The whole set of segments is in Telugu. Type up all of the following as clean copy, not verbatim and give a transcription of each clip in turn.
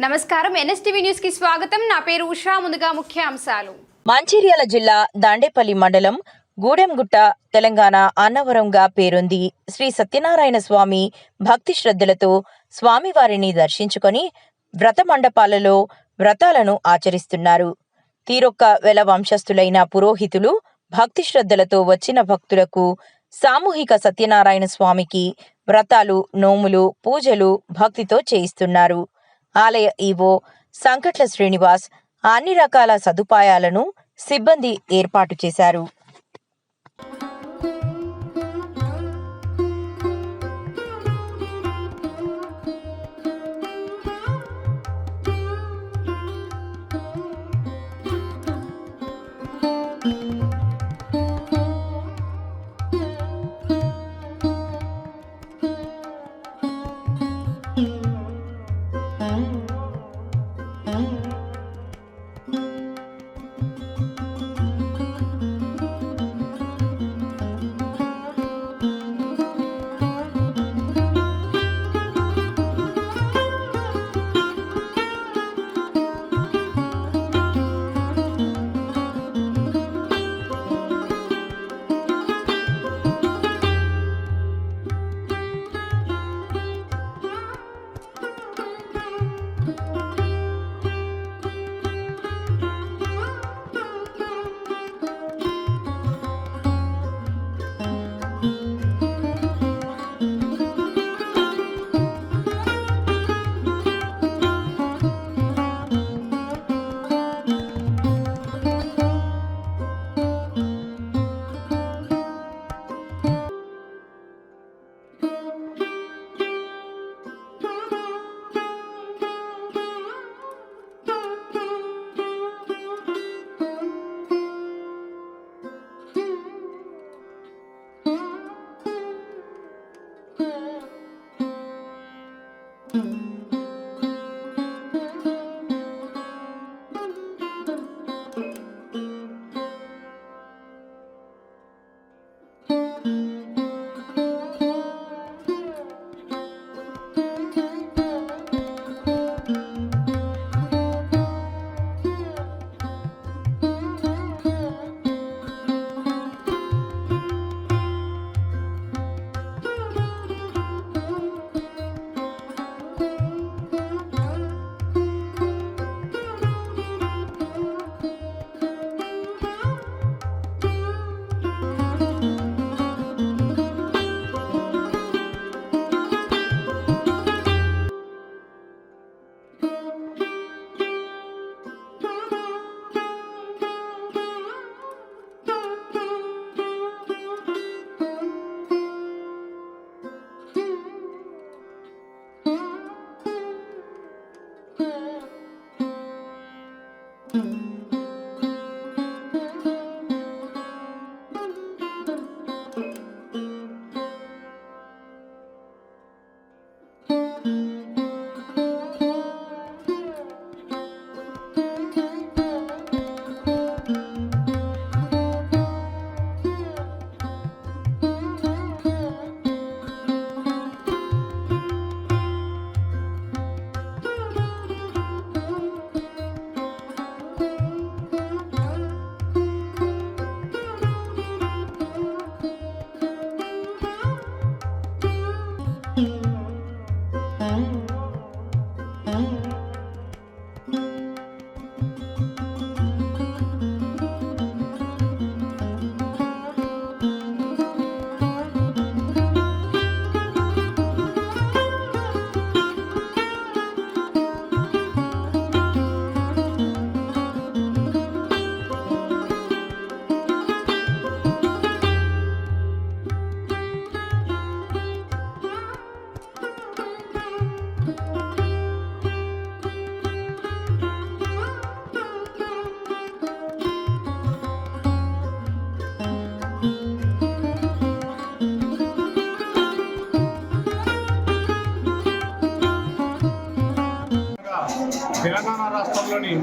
నమస్కారం ఎన్ఎస్టీవీ న్యూస్ కి స్వాగతం. నా పేరు ఉషా. ముందుగా ముఖ్యాంశాలు. మంచిర్యాల జిల్లా దాండేపల్లి మండలం గూడెంగుట్ట తెలంగాణ అన్నవరంగా పేరొంది. శ్రీ సత్యనారాయణ స్వామి భక్తి శ్రద్ధలతో స్వామివారిని దర్శించుకొని వ్రత మండపాలలో వ్రతాలను ఆచరిస్తున్నారు. తీరొక్క వెల వంశస్థులైన పురోహితులు భక్తి శ్రద్ధలతో వచ్చిన భక్తులకు సామూహిక సత్యనారాయణ స్వామికి వ్రతాలు, నోములు, పూజలు భక్తితో చేయిస్తున్నారు. ఆలయ ఈవో సంకట్ల శ్రీనివాస్ అన్ని రకాల సదుపాయాలను సిబ్బంది ఏర్పాటు చేశారు.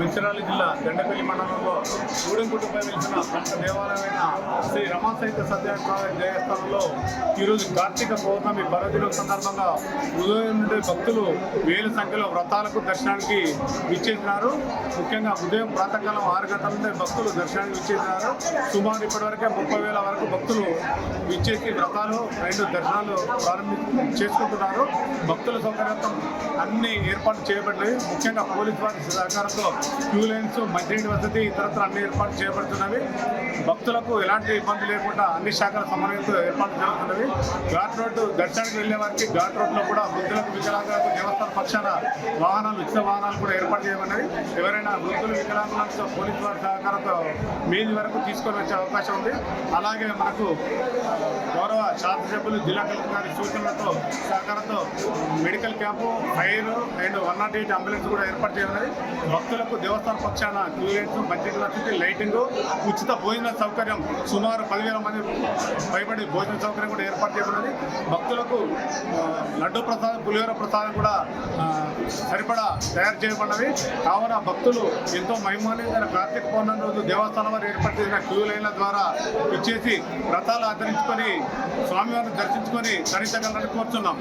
మంచిర్యాల జిల్లా దండపల్లి మండలంలో గూడెంగుట్టపై వెలిసిన ప్రముఖ దేవాలయమైన శ్రీ రమాసహిత సత్యనారాయణ దేవస్థానంలో ఈరోజు కార్తీక పౌర్ణమి పర్వదినం సందర్భంగా ఉదయం నుండి భక్తులు వేల సంఖ్యలో వ్రతాలకు దర్శనానికి విచ్చేసినారు. ముఖ్యంగా ఉదయం ప్రాతకాలం 6 గంటల నుండి భక్తులు దర్శనానికి విచ్చేసినారు. సుమారు ఇప్పటివరకే 30,000 వరకు భక్తులు విచ్చేసి వ్రతాలు 2 దర్శనాలు చేసుకుంటున్నారు. భక్తుల సౌకర్యార్థం అన్ని ఏర్పాట్లు చేయబడ్డాయి. ముఖ్యంగా పోలీసు వారి సహకారంతో క్యూ లైన్స్, మంచినీటి వసతి ఇతరత్ర అన్ని ఏర్పాట్లు చేయబడుతున్నవి. భక్తులకు ఎలాంటి ఇబ్బంది లేకుండా అన్ని శాఖల సమన్వయంతో ఏర్పాట్లు జరుగుతున్నవి. ఘాట్ రోడ్డు దర్శనానికి వెళ్లే వారికి ఘాట్ రోడ్లో కూడా వృద్ధులకు, వికలాంగులకు దేవస్థాన పక్షాన వాహనాలు, ఉచిత వాహనాలు కూడా ఏర్పాటు చేయమన్నవి. ఎవరైనా వృద్ధులు, వికలాంగులతో పోలీసు వారి సహకారంతో మీది వరకు తీసుకొని వచ్చే అవకాశం ఉంది. అలాగే మనకు గౌరవ శాసనసభ్యులు, జిల్లా కలెక్టర్ గారి సూచనలతో సహకారంతో medical camp, fire and 108 ambulance కూడా ఏర్పాటు చేయనున్నది. భక్తులకు దేవస్థాన పక్షాన క్యూ లైన్స్, మంచినీటి వసతి, లైటింగ్, ఉచిత భోజన సౌకర్యం సుమారు 10,000 మంది పైబడి భోజన సౌకర్యం కూడా ఏర్పాటు చేయబడినది. భక్తులకు లడ్డు ప్రసాదం, పులిహోర ప్రసాదం కూడా సరిపడా తయారు చేయబడినవి. కావున భక్తులు ఎంతో మహిమాన్వితమైన కార్తీక పౌర్ణమి రోజు దేవస్థానం వారు ఏర్పాటు చేసిన క్యూ లైన్ల ద్వారా ఇచ్చేసి వ్రతాలు ఆచరించుకొని స్వామివారిని దర్శించుకొని తరించగలరని కోరుతున్నాం.